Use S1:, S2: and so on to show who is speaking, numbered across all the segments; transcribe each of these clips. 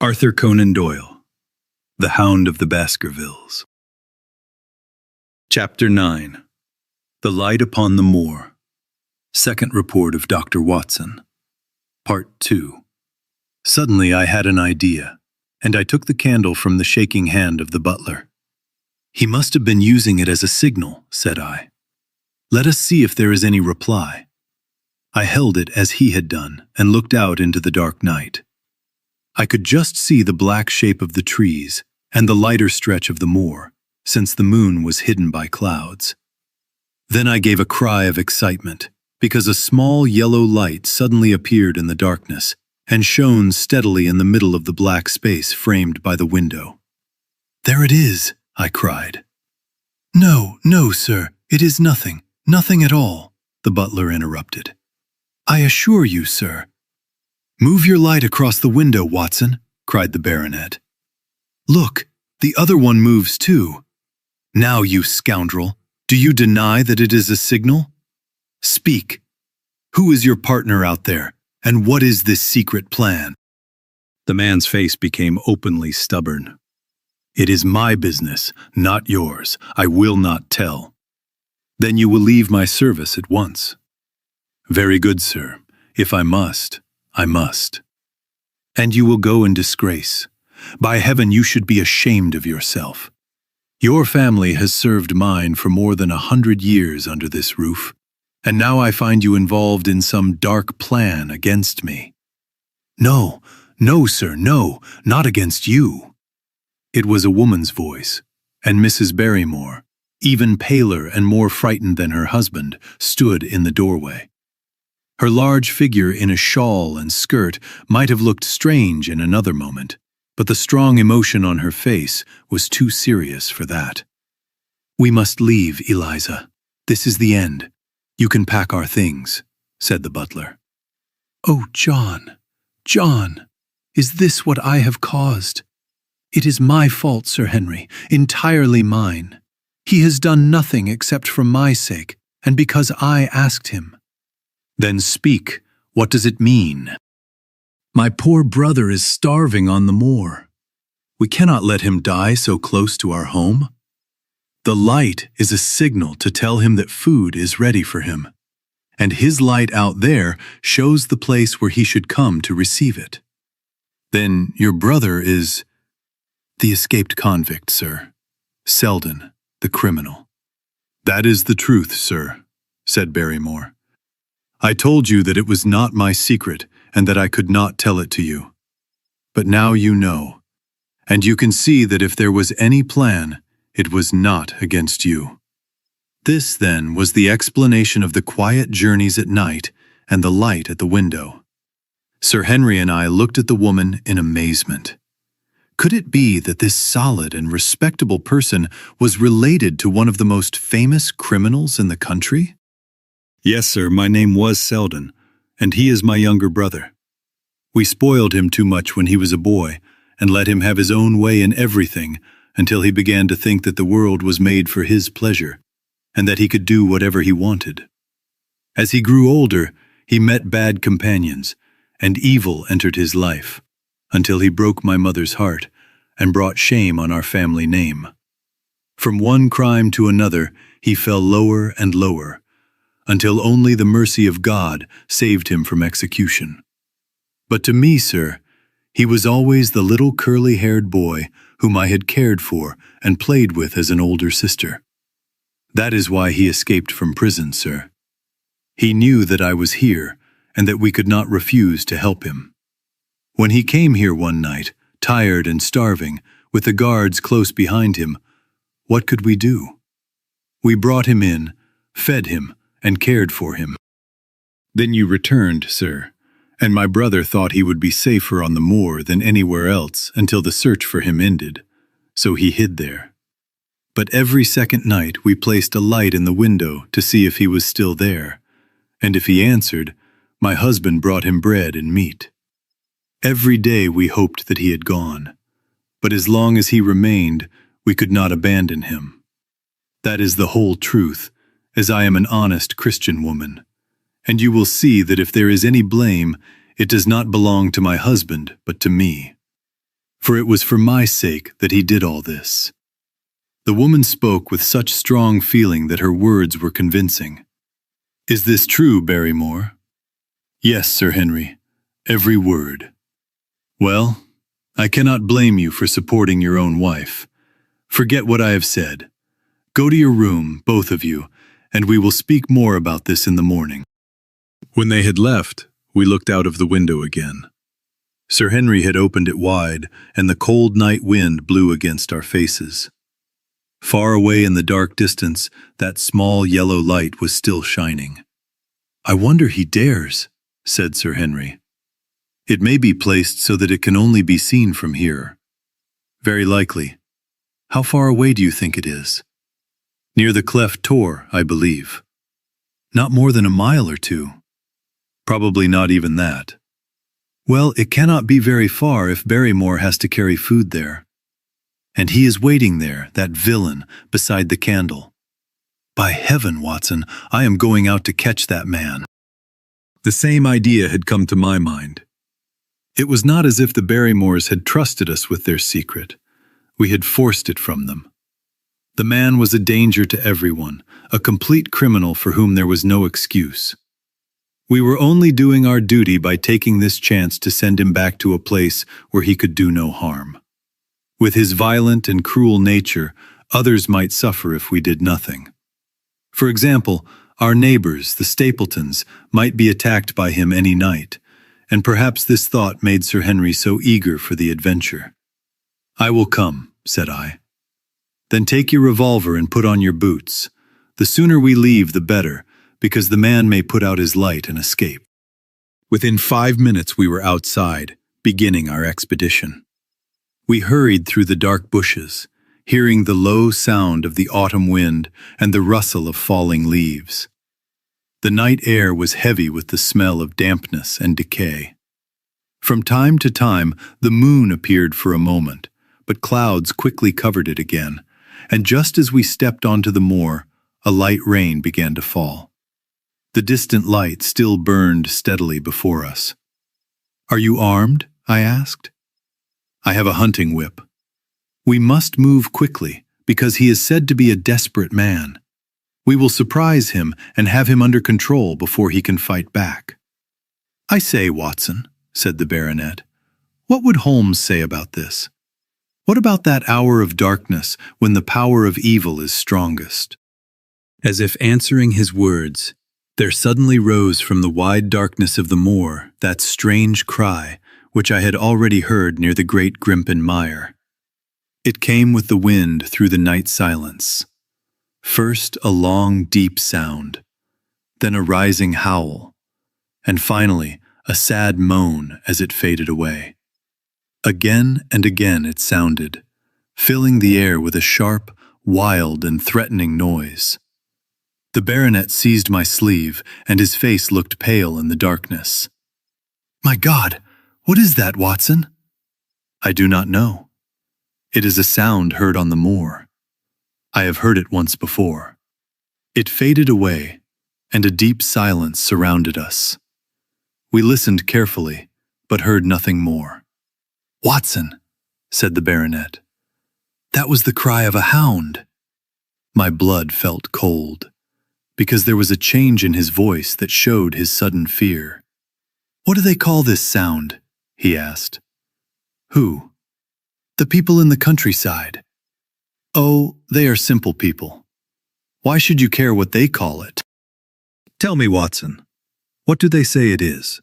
S1: Arthur Conan Doyle, The Hound of the Baskervilles. Chapter 9. The Light Upon the Moor. Second Report of Dr. Watson. Part 2. Suddenly I had an idea, and I took the candle from the shaking hand of the butler. "He must have been using it as a signal," said I. "Let us see if there is any reply." I held it as he had done and looked out into the dark night. I could just see the black shape of the trees and the lighter stretch of the moor, since the moon was hidden by clouds. Then I gave a cry of excitement, because a small yellow light suddenly appeared in the darkness and shone steadily in the middle of the black space framed by the window. "There it is," I cried. "No, sir, it is nothing at all," the butler interrupted. "I assure you, sir." "Move your light across the window, Watson," cried the baronet. "Look, the other one moves too. Now, you scoundrel, do you deny that it is a signal? Speak. Who is your partner out there, and what is this secret plan?" The man's face became openly stubborn. "It is my business, not yours. I will not tell." "Then you will leave my service at once." "Very good, sir. If I must, I must." "And you will go in disgrace. By heaven, you should be ashamed of yourself. Your family has served mine for more than 100 years under this roof, and now I find you involved in some dark plan against me." No, sir, no, not against you." It was a woman's voice, and Mrs. Barrymore, even paler and more frightened than her husband, stood in the doorway. Her large figure in a shawl and skirt might have looked strange in another moment, but the strong emotion on her face was too serious for that. "We must leave, Eliza. This is the end. You can pack our things," said the butler. "Oh, John, is this what I have caused? It is my fault, Sir Henry, entirely mine. He has done nothing except for my sake, and because I asked him." "Then speak. What does it mean?" "My poor brother is starving on the moor. We cannot let him die so close to our home. The light is a signal to tell him that food is ready for him, and his light out there shows the place where he should come to receive it." "Then your brother is—" "The escaped convict, sir. Selden, the criminal." "That is the truth, sir," said Barrymore. "I told you that it was not my secret and that I could not tell it to you. But now you know, and you can see that if there was any plan, it was not against you." This, then, was the explanation of the quiet journeys at night and the light at the window. Sir Henry and I looked at the woman in amazement. Could it be that this solid and respectable person was related to one of the most famous criminals in the country? "Yes, sir, my name was Selden, and he is my younger brother. We spoiled him too much when he was a boy and let him have his own way in everything until he began to think that the world was made for his pleasure and that he could do whatever he wanted. As he grew older, he met bad companions, and evil entered his life, until he broke my mother's heart and brought shame on our family name. From one crime to another, he fell lower and lower, until only the mercy of God saved him from execution. But to me, sir, he was always the little curly-haired boy whom I had cared for and played with as an older sister. That is why he escaped from prison, sir. He knew that I was here and that we could not refuse to help him. When he came here one night, tired and starving, with the guards close behind him, what could we do? We brought him in, fed him, and cared for him. Then you returned, sir, and my brother thought he would be safer on the moor than anywhere else until the search for him ended, so he hid there. But every second night we placed a light in the window to see if he was still there, and if he answered, my husband brought him bread and meat. Every day we hoped that he had gone, but as long as he remained, we could not abandon him. That is the whole truth, as I am an honest Christian woman, and you will see that if there is any blame, it does not belong to my husband, but to me. For it was for my sake that he did all this. The woman spoke with such strong feeling that her words were convincing. Is this true, Barrymore? Yes, Sir Henry, every word. Well, I cannot blame you for supporting your own wife. Forget what I have said. Go to your room, both of you, and we will speak more about this in the morning. When they had left, we looked out of the window again. Sir Henry had opened it wide, and the cold night wind blew against our faces. Far away in the dark distance, that small yellow light was still shining. I wonder he dares, said Sir Henry. It may be placed so that it can only be seen from here. Very likely. How far away do you think it is? Near the cleft Tor, I believe. Not more than a mile or two. Probably not even that. Well, it cannot be very far if Barrymore has to carry food there. And he is waiting there, that villain, beside the candle. By heaven, Watson, I am going out to catch that man. The same idea had come to my mind. It was not as if the Barrymores had trusted us with their secret. We had forced it from them. The man was a danger to everyone, a complete criminal for whom there was no excuse. We were only doing our duty by taking this chance to send him back to a place where he could do no harm. With his violent and cruel nature, others might suffer if we did nothing. For example, our neighbors, the Stapletons, might be attacked by him any night, and perhaps this thought made Sir Henry so eager for the adventure. I will come, said I. Then take your revolver and put on your boots. The sooner we leave, the better, because the man may put out his light and escape. Within 5 minutes we were outside, beginning our expedition. We hurried through the dark bushes, hearing the low sound of the autumn wind and the rustle of falling leaves. The night air was heavy with the smell of dampness and decay. From time to time, the moon appeared for a moment, but clouds quickly covered it again, and just as we stepped onto the moor, a light rain began to fall. The distant light still burned steadily before us. Are you armed? I asked. I have a hunting whip. We must move quickly, because he is said to be a desperate man. We will surprise him and have him under control before he can fight back. I say, Watson, said the baronet, what would Holmes say about this? What about that hour of darkness when the power of evil is strongest? As if answering his words, there suddenly rose from the wide darkness of the moor that strange cry which I had already heard near the great Grimpen Mire. It came with the wind through the night silence. First a long, deep sound, then a rising howl, and finally a sad moan as it faded away. Again and again it sounded, filling the air with a sharp, wild, and threatening noise. The baronet seized my sleeve, and his face looked pale in the darkness. My God, what is that, Watson? I do not know. It is a sound heard on the moor. I have heard it once before. It faded away, and a deep silence surrounded us. We listened carefully, but heard nothing more. Watson, said the baronet, that was the cry of a hound. My blood felt cold, because there was a change in his voice that showed his sudden fear. What do they call this sound? He asked. Who? The people in the countryside. Oh, they are simple people. Why should you care what they call it? Tell me, Watson, what do they say it is?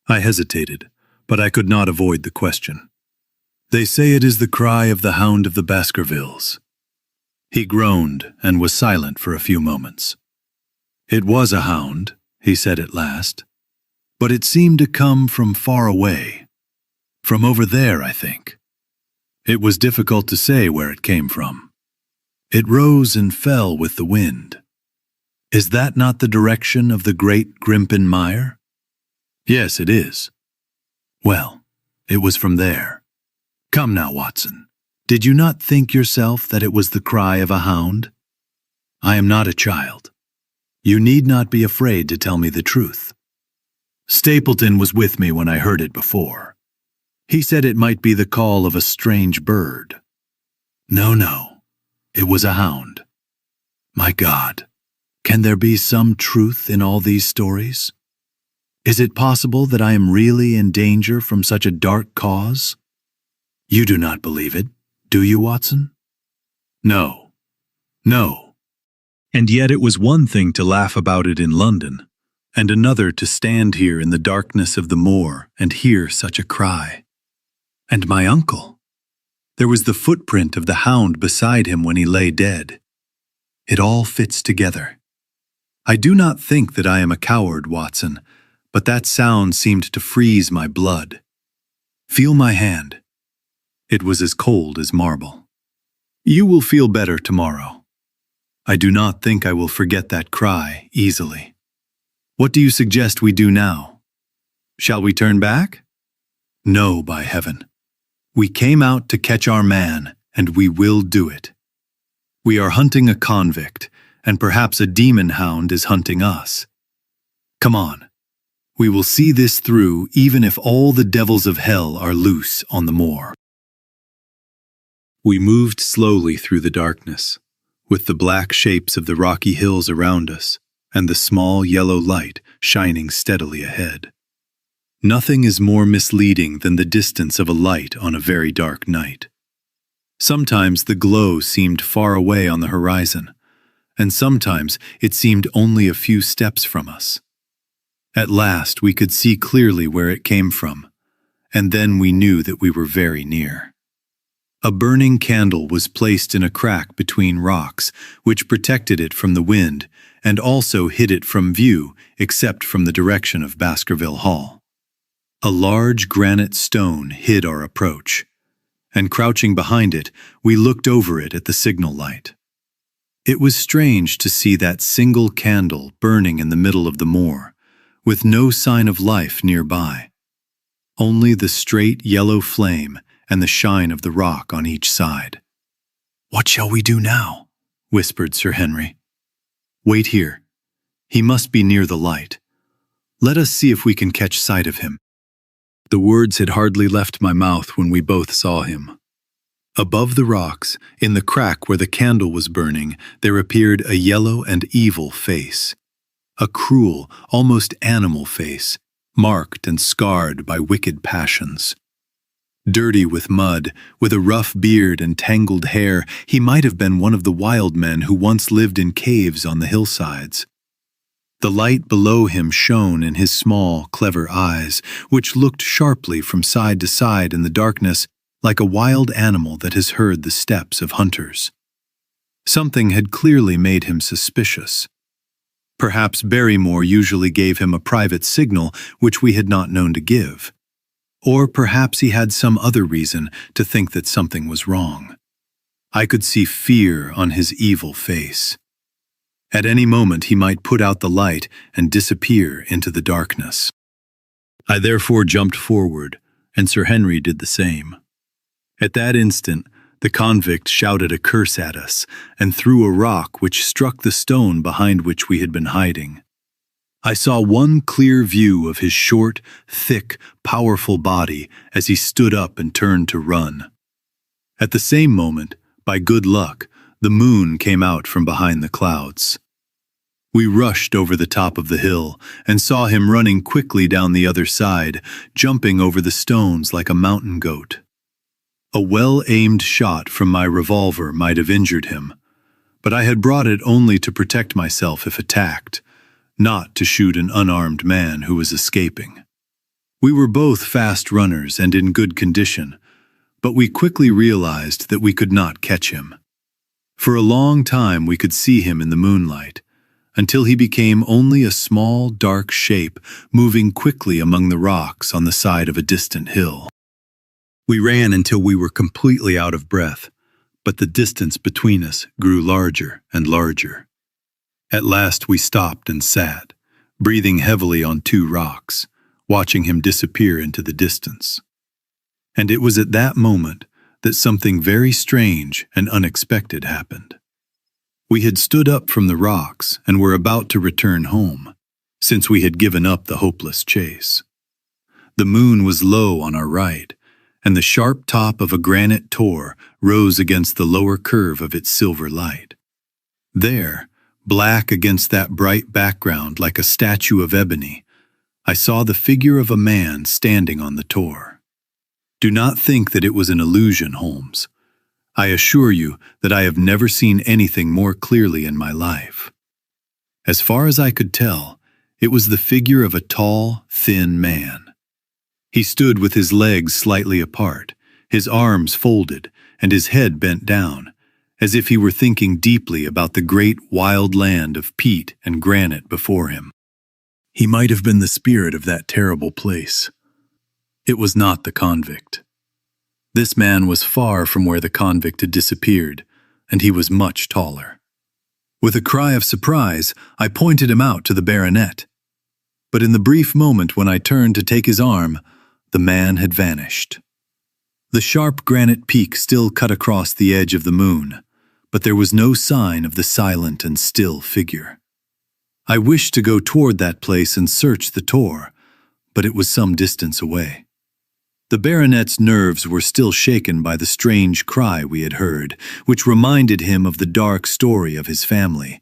S1: I hesitated, but I could not avoid the question. They say it is the cry of the Hound of the Baskervilles. He groaned and was silent for a few moments. It was a hound, he said at last, but it seemed to come from far away. From over there, I think. It was difficult to say where it came from. It rose and fell with the wind. Is that not the direction of the great Grimpen Mire? Yes, it is. Well, it was from there. Come now, Watson. Did you not think yourself that it was the cry of a hound? I am not a child. You need not be afraid to tell me the truth. Stapleton was with me when I heard it before. He said it might be the call of a strange bird. No, it was a hound. My God, can there be some truth in all these stories? Is it possible that I am really in danger from such a dark cause? You do not believe it, do you, Watson? No. And yet it was one thing to laugh about it in London, and another to stand here in the darkness of the moor and hear such a cry. And my uncle. There was the footprint of the hound beside him when he lay dead. It all fits together. I do not think that I am a coward, Watson, but that sound seemed to freeze my blood. Feel my hand. It was as cold as marble. You will feel better tomorrow. I do not think I will forget that cry easily. What do you suggest we do now? Shall we turn back? No, by heaven. We came out to catch our man, and we will do it. We are hunting a convict, and perhaps a demon hound is hunting us. Come on. We will see this through even if all the devils of hell are loose on the moor. We moved slowly through the darkness, with the black shapes of the rocky hills around us and the small yellow light shining steadily ahead. Nothing is more misleading than the distance of a light on a very dark night. Sometimes the glow seemed far away on the horizon, and sometimes it seemed only a few steps from us. At last we could see clearly where it came from, and then we knew that we were very near. A burning candle was placed in a crack between rocks, which protected it from the wind and also hid it from view except from the direction of Baskerville Hall. A large granite stone hid our approach, and crouching behind it, we looked over it at the signal light. It was strange to see that single candle burning in the middle of the moor, with no sign of life nearby. Only the straight yellow flame and the shine of the rock on each side. "What shall we do now?" whispered Sir Henry. "Wait here. He must be near the light. Let us see if we can catch sight of him." The words had hardly left my mouth when we both saw him. Above the rocks, in the crack where the candle was burning, there appeared a yellow and evil face. A cruel, almost animal face, marked and scarred by wicked passions. Dirty with mud, with a rough beard and tangled hair, he might have been one of the wild men who once lived in caves on the hillsides. The light below him shone in his small, clever eyes, which looked sharply from side to side in the darkness like a wild animal that has heard the steps of hunters. Something had clearly made him suspicious. Perhaps Barrymore usually gave him a private signal which we had not known to give. Or perhaps he had some other reason to think that something was wrong. I could see fear on his evil face. At any moment he might put out the light and disappear into the darkness. I therefore jumped forward, and Sir Henry did the same. At that instant, the convict shouted a curse at us and threw a rock which struck the stone behind which we had been hiding. I saw one clear view of his short, thick, powerful body as he stood up and turned to run. At the same moment, by good luck, the moon came out from behind the clouds. We rushed over the top of the hill and saw him running quickly down the other side, jumping over the stones like a mountain goat. A well-aimed shot from my revolver might have injured him, but I had brought it only to protect myself if attacked, not to shoot an unarmed man who was escaping. We were both fast runners and in good condition, but we quickly realized that we could not catch him. For a long time we could see him in the moonlight, until he became only a small, dark shape moving quickly among the rocks on the side of a distant hill. We ran until we were completely out of breath, but the distance between us grew larger and larger. At last we stopped and sat, breathing heavily on 2 rocks, watching him disappear into the distance. And it was at that moment that something very strange and unexpected happened. We had stood up from the rocks and were about to return home, since we had given up the hopeless chase. The moon was low on our right, and the sharp top of a granite tor rose against the lower curve of its silver light. There, black against that bright background like a statue of ebony, I saw the figure of a man standing on the tor. Do not think that it was an illusion, Holmes. I assure you that I have never seen anything more clearly in my life. As far as I could tell, it was the figure of a tall, thin man. He stood with his legs slightly apart, his arms folded, and his head bent down, as if he were thinking deeply about the great wild land of peat and granite before him. He might have been the spirit of that terrible place. It was not the convict. This man was far from where the convict had disappeared, and he was much taller. With a cry of surprise, I pointed him out to the baronet. But in the brief moment when I turned to take his arm, the man had vanished. The sharp granite peak still cut across the edge of the moon, but there was no sign of the silent and still figure. I wished to go toward that place and search the tor, but it was some distance away. The baronet's nerves were still shaken by the strange cry we had heard, which reminded him of the dark story of his family,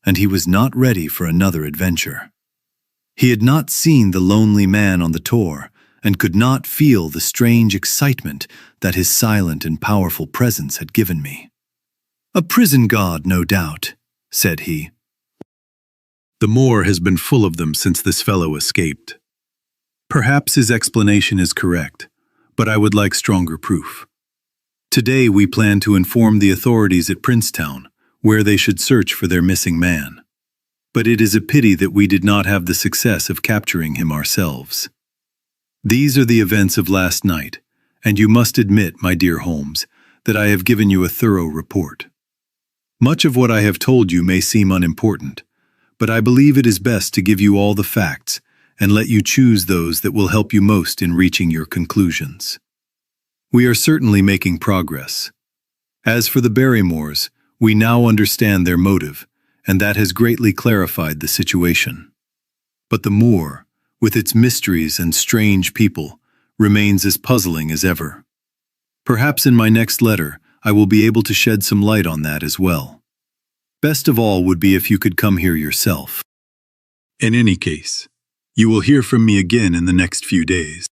S1: and he was not ready for another adventure. He had not seen the lonely man on the tor, and could not feel the strange excitement that his silent and powerful presence had given me. "A prison god, no doubt," said he. "The moor has been full of them since this fellow escaped. Perhaps his explanation is correct, but I would like stronger proof. Today we plan to inform the authorities at Princetown, where they should search for their missing man. But it is a pity that we did not have the success of capturing him ourselves. These are the events of last night, and you must admit, my dear Holmes, that I have given you a thorough report. Much of what I have told you may seem unimportant, but I believe it is best to give you all the facts and let you choose those that will help you most in reaching your conclusions. We are certainly making progress. As for the Barrymores, we now understand their motive, and that has greatly clarified the situation. But the moor, with its mysteries and strange people, remains as puzzling as ever. Perhaps in my next letter, I will be able to shed some light on that as well. Best of all would be if you could come here yourself. In any case, you will hear from me again in the next few days.